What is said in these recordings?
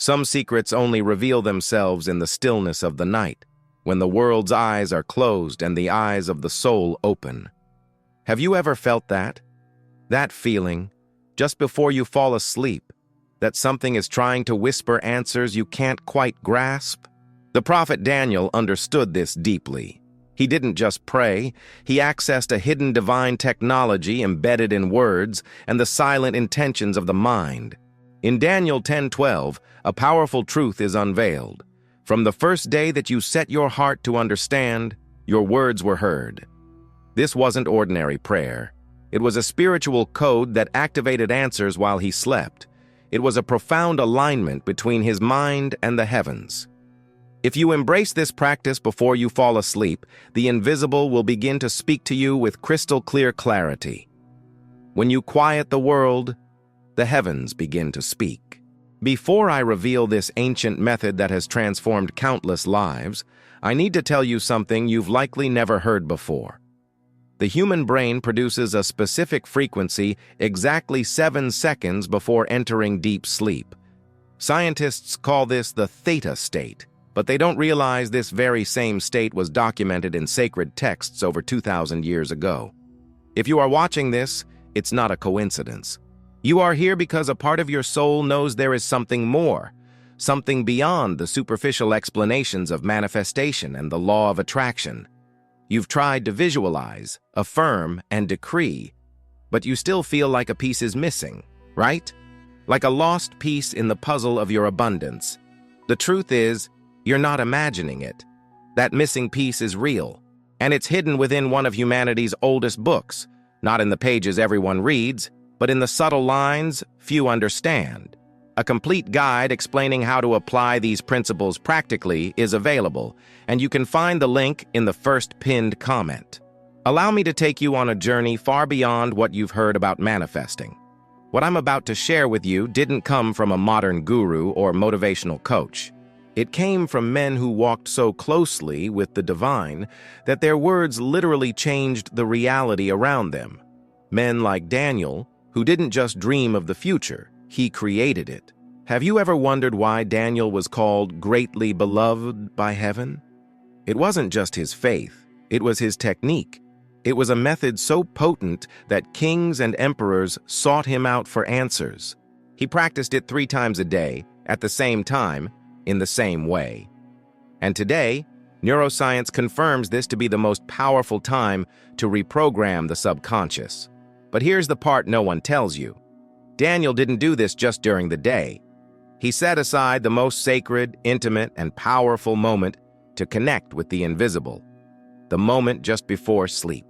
Some secrets only reveal themselves in the stillness of the night, when the world's eyes are closed and the eyes of the soul open. Have you ever felt that? That feeling, just before you fall asleep, that something is trying to whisper answers you can't quite grasp? The prophet Daniel understood this deeply. He didn't just pray, he accessed a hidden divine technology embedded in words and the silent intentions of the mind. In Daniel 10:12, a powerful truth is unveiled. From the first day that you set your heart to understand, your words were heard. This wasn't ordinary prayer. It was a spiritual code that activated answers while he slept. It was a profound alignment between his mind and the heavens. If you embrace this practice before you fall asleep, the invisible will begin to speak to you with crystal clear clarity. When you quiet the world, the heavens begin to speak. Before I reveal this ancient method that has transformed countless lives, I need to tell you something you've likely never heard before. The human brain produces a specific frequency exactly 7 seconds before entering deep sleep. Scientists call this the theta state, but they don't realize this very same state was documented in sacred texts over 2,000 years ago. If you are watching this, it's not a coincidence. You are here because a part of your soul knows there is something more, something beyond the superficial explanations of manifestation and the law of attraction. You've tried to visualize, affirm, and decree, but you still feel like a piece is missing, right? Like a lost piece in the puzzle of your abundance. The truth is, you're not imagining it. That missing piece is real, and it's hidden within one of humanity's oldest books, not in the pages everyone reads, but in the subtle lines few understand. A complete guide explaining how to apply these principles practically is available, and you can find the link in the first pinned comment. Allow me to take you on a journey far beyond what you've heard about manifesting. What I'm about to share with you didn't come from a modern guru or motivational coach. It came from men who walked so closely with the divine that their words literally changed the reality around them. Men like Daniel, who didn't just dream of the future, he created it. Have you ever wondered why Daniel was called greatly beloved by heaven? It wasn't just his faith, it was his technique. It was a method so potent that kings and emperors sought him out for answers. He practiced it 3 times a day, at the same time, in the same way. And today, neuroscience confirms this to be the most powerful time to reprogram the subconscious. But here's the part no one tells you. Daniel didn't do this just during the day. He set aside the most sacred, intimate, and powerful moment to connect with the invisible, the moment just before sleep.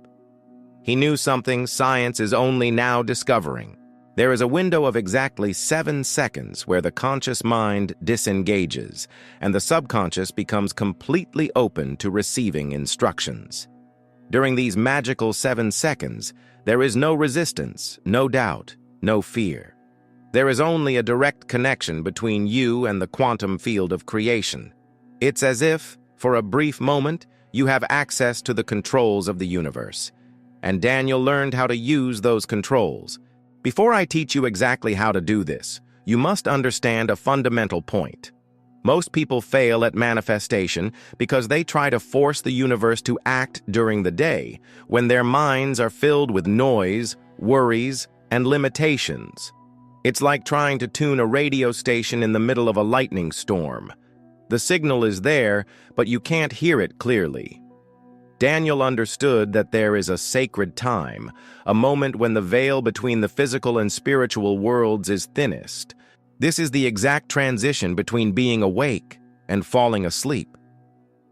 He knew something science is only now discovering. There is a window of exactly 7 seconds where the conscious mind disengages and the subconscious becomes completely open to receiving instructions. During these magical 7 seconds, there is no resistance, no doubt, no fear. There is only a direct connection between you and the quantum field of creation. It's as if, for a brief moment, you have access to the controls of the universe. And Daniel learned how to use those controls. Before I teach you exactly how to do this, you must understand a fundamental point. Most people fail at manifestation because they try to force the universe to act during the day, when their minds are filled with noise, worries, and limitations. It's like trying to tune a radio station in the middle of a lightning storm. The signal is there, but you can't hear it clearly. Daniel understood that there is a sacred time, a moment when the veil between the physical and spiritual worlds is thinnest. This is the exact transition between being awake and falling asleep.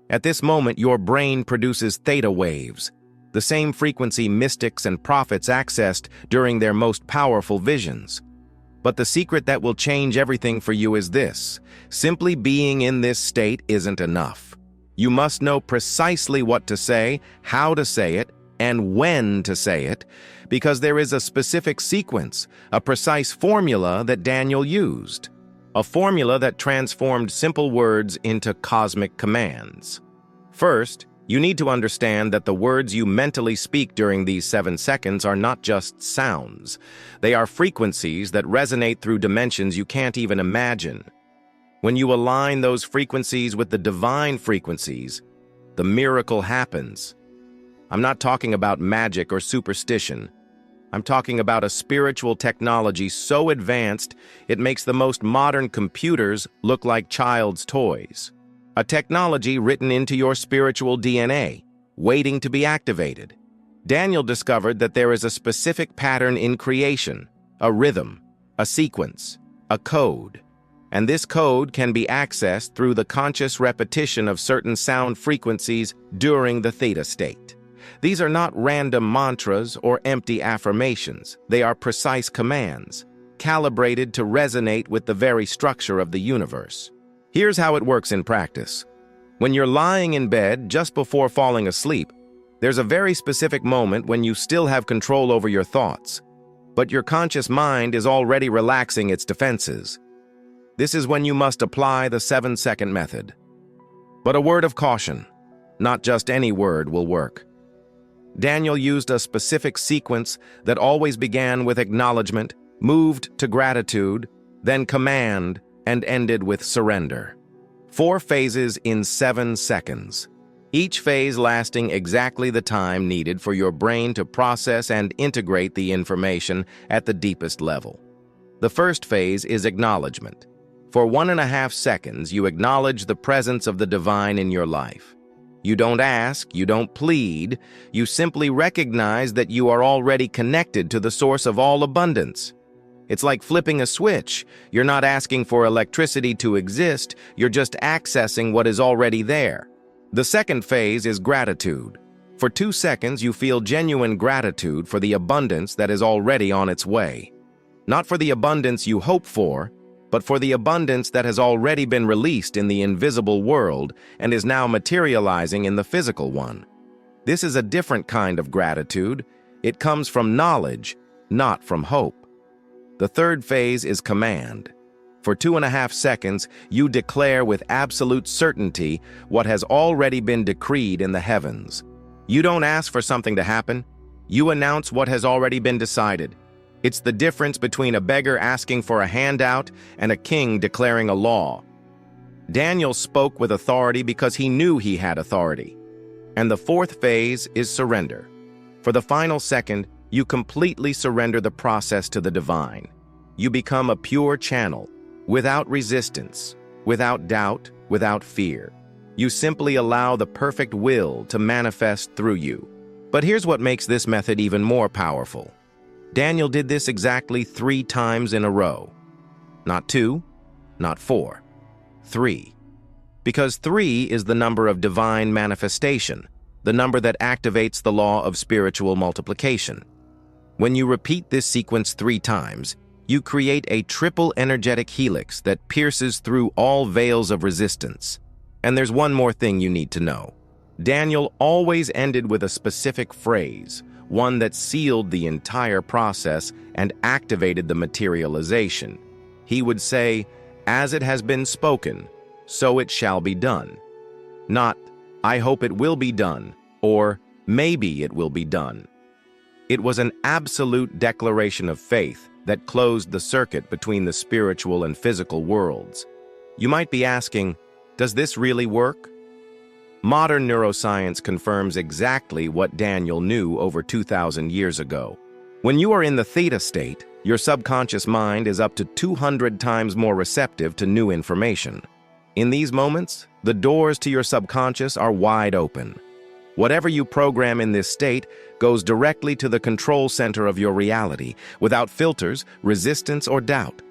At this moment, your brain produces theta waves, the same frequency mystics and prophets accessed during their most powerful visions. But the secret that will change everything for you is this: simply being in this state isn't enough. You must know precisely what to say, how to say it, and when to say it, because there is a specific sequence, a precise formula that Daniel used. A formula that transformed simple words into cosmic commands. First, you need to understand that the words you mentally speak during these 7 seconds are not just sounds. They are frequencies that resonate through dimensions you can't even imagine. When you align those frequencies with the divine frequencies, the miracle happens. I'm not talking about magic or superstition. I'm talking about a spiritual technology so advanced it makes the most modern computers look like child's toys. A technology written into your spiritual DNA, waiting to be activated. Daniel discovered that there is a specific pattern in creation, a rhythm, a sequence, a code. And this code can be accessed through the conscious repetition of certain sound frequencies during the theta state. These are not random mantras or empty affirmations. They are precise commands, calibrated to resonate with the very structure of the universe. Here's how it works in practice. When you're lying in bed just before falling asleep, there's a very specific moment when you still have control over your thoughts, but your conscious mind is already relaxing its defenses. This is when you must apply the 7-second method. But a word of caution, not just any word will work. Daniel used a specific sequence that always began with acknowledgement, moved to gratitude, then command, and ended with surrender. 4 phases in 7 seconds. Each phase lasting exactly the time needed for your brain to process and integrate the information at the deepest level. The first phase is acknowledgement. For 1.5 seconds, you acknowledge the presence of the divine in your life. You don't ask, you don't plead, you simply recognize that you are already connected to the source of all abundance. It's like flipping a switch. You're not asking for electricity to exist, you're just accessing what is already there. The second phase is gratitude. For 2 seconds, you feel genuine gratitude for the abundance that is already on its way. Not for the abundance you hope for, but for the abundance that has already been released in the invisible world and is now materializing in the physical one. This is a different kind of gratitude. It comes from knowledge, not from hope. The third phase is command. For 2.5 seconds, you declare with absolute certainty what has already been decreed in the heavens. You don't ask for something to happen. You announce what has already been decided. It's the difference between a beggar asking for a handout and a king declaring a law. Daniel spoke with authority because he knew he had authority. And the fourth phase is surrender. For the final second, you completely surrender the process to the divine. You become a pure channel, without resistance, without doubt, without fear. You simply allow the perfect will to manifest through you. But here's what makes this method even more powerful. Daniel did this exactly 3 times in a row. Not 2, not 4, 3. Because 3 is the number of divine manifestation, the number that activates the law of spiritual multiplication. When you repeat this sequence 3 times, you create a triple energetic helix that pierces through all veils of resistance. And there's one more thing you need to know. Daniel always ended with a specific phrase, one that sealed the entire process and activated the materialization. He would say, "As it has been spoken, so it shall be done." Not, "I hope it will be done," or "maybe it will be done." It was an absolute declaration of faith that closed the circuit between the spiritual and physical worlds. You might be asking, does this really work? Modern neuroscience confirms exactly what Daniel knew over 2,000 years ago. When you are in the theta state, your subconscious mind is up to 200 times more receptive to new information. In these moments, the doors to your subconscious are wide open. Whatever you program in this state goes directly to the control center of your reality, without filters, resistance, or doubt.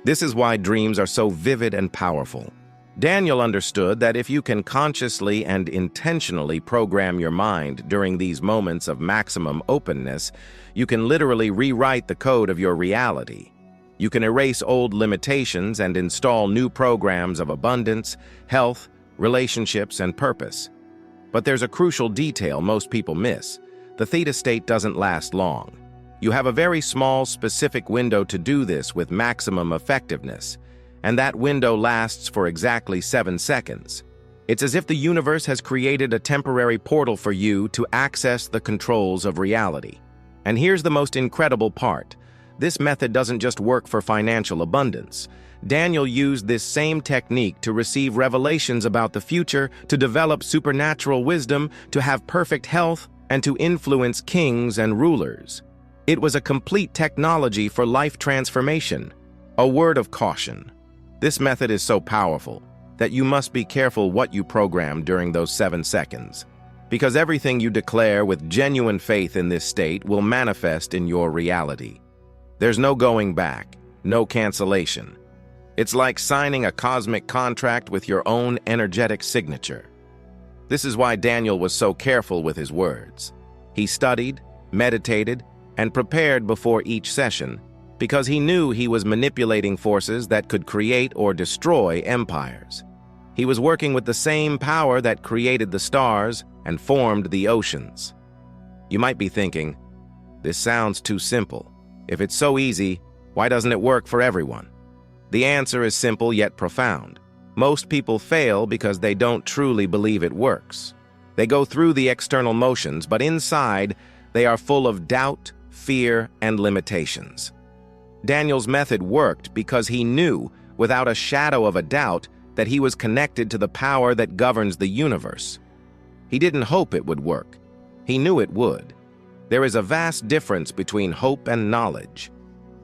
This is why dreams are so vivid and powerful. Daniel understood that if you can consciously and intentionally program your mind during these moments of maximum openness, you can literally rewrite the code of your reality. You can erase old limitations and install new programs of abundance, health, relationships, and purpose. But there's a crucial detail most people miss. The theta state doesn't last long. You have a very small, specific window to do this with maximum effectiveness, and that window lasts for exactly 7 seconds. It's as if the universe has created a temporary portal for you to access the controls of reality. And here's the most incredible part. this method doesn't just work for financial abundance. Daniel used this same technique to receive revelations about the future, to develop supernatural wisdom, to have perfect health, and to influence kings and rulers. It was a complete technology for life transformation. A word of caution. This method is so powerful that you must be careful what you program during those 7 seconds, because everything you declare with genuine faith in this state will manifest in your reality. There's no going back, no cancellation. It's like signing a cosmic contract with your own energetic signature. This is why Daniel was so careful with his words. He studied, meditated, and prepared before each session, because he knew he was manipulating forces that could create or destroy empires. He was working with the same power that created the stars and formed the oceans. You might be thinking, this sounds too simple. If it's so easy, why doesn't it work for everyone? The answer is simple yet profound. Most people fail because they don't truly believe it works. They go through the external motions, but inside, they are full of doubt, fear, and limitations. Daniel's method worked because he knew, without a shadow of a doubt, that he was connected to the power that governs the universe. He didn't hope it would work. He knew it would. There is a vast difference between hope and knowledge.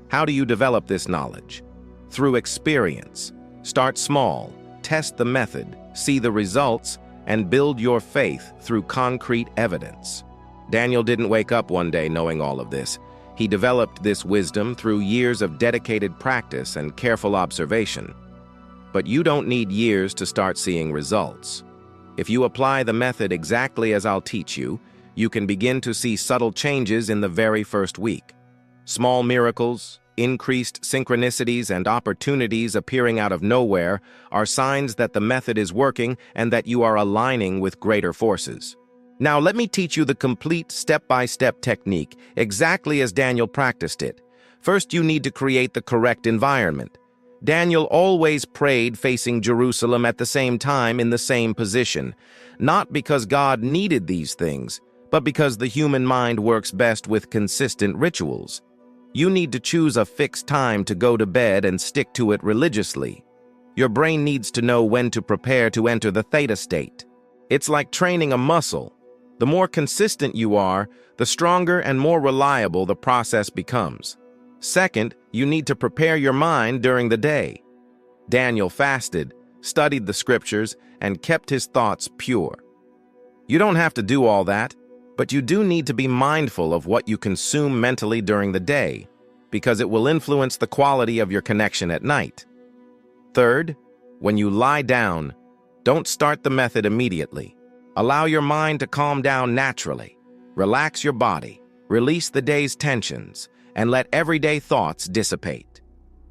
How do you develop this knowledge? Through experience. Start small, test the method, see the results, and build your faith through concrete evidence. Daniel didn't wake up one day knowing all of this. He developed this wisdom through years of dedicated practice and careful observation. But you don't need years to start seeing results. If you apply the method exactly as I'll teach you, you can begin to see subtle changes in the very first week. Small miracles, increased synchronicities, and opportunities appearing out of nowhere are signs that the method is working and that you are aligning with greater forces. Now let me teach you the complete step-by-step technique, exactly as Daniel practiced it. First, you need to create the correct environment. Daniel always prayed facing Jerusalem at the same time in the same position, not because God needed these things, but because the human mind works best with consistent rituals. You need to choose a fixed time to go to bed and stick to it religiously. Your brain needs to know when to prepare to enter the theta state. It's like training a muscle. The more consistent you are, the stronger and more reliable the process becomes. Second, you need to prepare your mind during the day. Daniel fasted, studied the scriptures, and kept his thoughts pure. You don't have to do all that, but you do need to be mindful of what you consume mentally during the day, because it will influence the quality of your connection at night. Third, when you lie down, don't start the method immediately. Allow your mind to calm down naturally. Relax your body, release the day's tensions, and let everyday thoughts dissipate.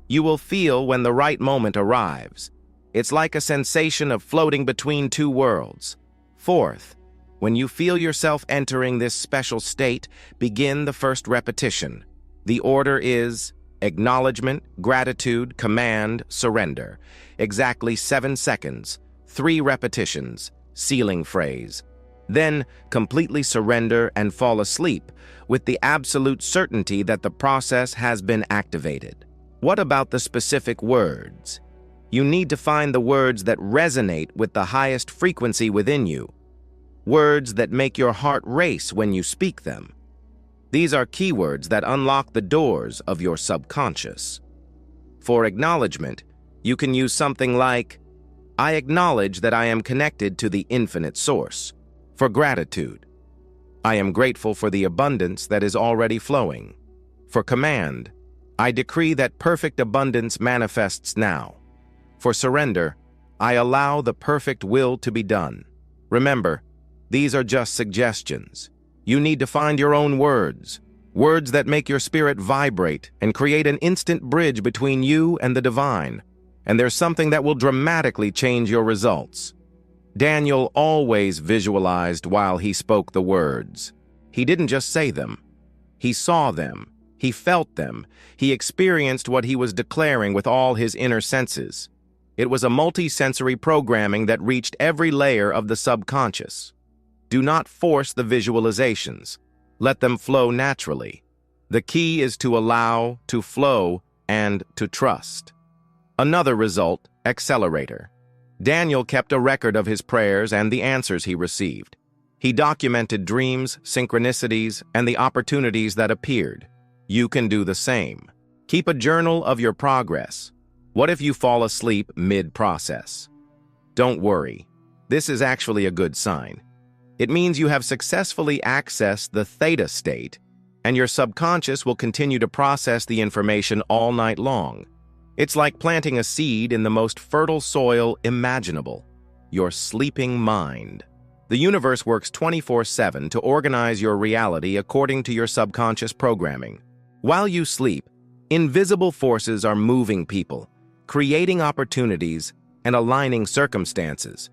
You will feel when the right moment arrives. It's like a sensation of floating between two worlds. Fourth, when you feel yourself entering this special state, begin the first repetition. The order is acknowledgement, gratitude, command, surrender. Exactly 7 seconds, 3 repetitions, sealing phrase. Then completely surrender and fall asleep with the absolute certainty that the process has been activated. What about the specific words? You need to find the words that resonate with the highest frequency within you. Words that make your heart race when you speak them. These are keywords that unlock the doors of your subconscious. For acknowledgement, you can use something like, I acknowledge that I am connected to the infinite source. For gratitude, I am grateful for the abundance that is already flowing. For command, I decree that perfect abundance manifests now. For surrender, I allow the perfect will to be done. Remember, these are just suggestions. You need to find your own words, words that make your spirit vibrate and create an instant bridge between you and the divine. And there's something that will dramatically change your results. Daniel always visualized while he spoke the words. He didn't just say them. He saw them. He felt them. He experienced what he was declaring with all his inner senses. It was a multi-sensory programming that reached every layer of the subconscious. Do not force the visualizations. Let them flow naturally. The key is to allow, to flow, and to trust. Another result, accelerator. Daniel kept a record of his prayers and the answers he received. He documented dreams, synchronicities, and the opportunities that appeared. You can do the same. Keep a journal of your progress. What if you fall asleep mid-process? Don't worry. This is actually a good sign. It means you have successfully accessed the theta state, and your subconscious will continue to process the information all night long. It's like planting a seed in the most fertile soil imaginable, your sleeping mind. The universe works 24/7 to organize your reality according to your subconscious programming. While you sleep, invisible forces are moving people, creating opportunities, and aligning circumstances.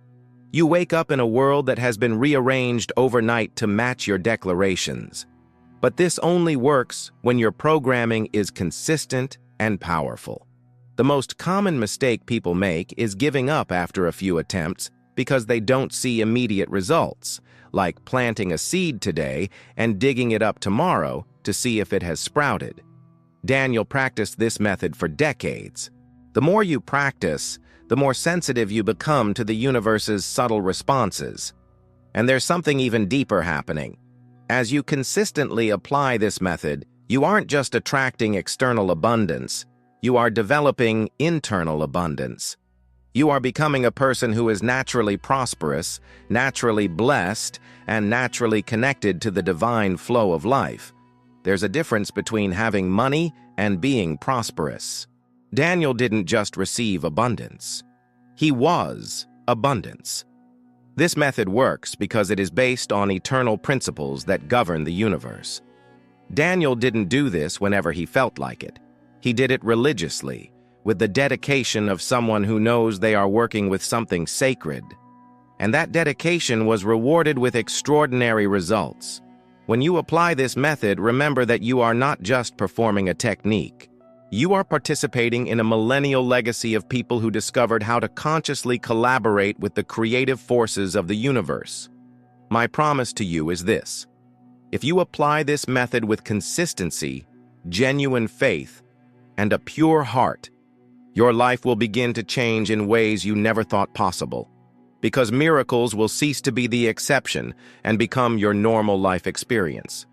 You wake up in a world that has been rearranged overnight to match your declarations. But this only works when your programming is consistent and powerful. The most common mistake people make is giving up after a few attempts because they don't see immediate results, like planting a seed today and digging it up tomorrow to see if it has sprouted. Daniel practiced this method for decades. The more you practice, the more sensitive you become to the universe's subtle responses. And there's something even deeper happening. As you consistently apply this method, you aren't just attracting external abundance, you are developing internal abundance. You are becoming a person who is naturally prosperous, naturally blessed, and naturally connected to the divine flow of life. There's a difference between having money and being prosperous. Daniel didn't just receive abundance. He was abundance. This method works because it is based on eternal principles that govern the universe. Daniel didn't do this whenever he felt like it. He did it religiously, with the dedication of someone who knows they are working with something sacred. And that dedication was rewarded with extraordinary results. When you apply this method, remember that you are not just performing a technique. You are participating in a millennial legacy of people who discovered how to consciously collaborate with the creative forces of the universe. My promise to you is this: if you apply this method with consistency, genuine faith, and a pure heart, your life will begin to change in ways you never thought possible, because miracles will cease to be the exception and become your normal life experience.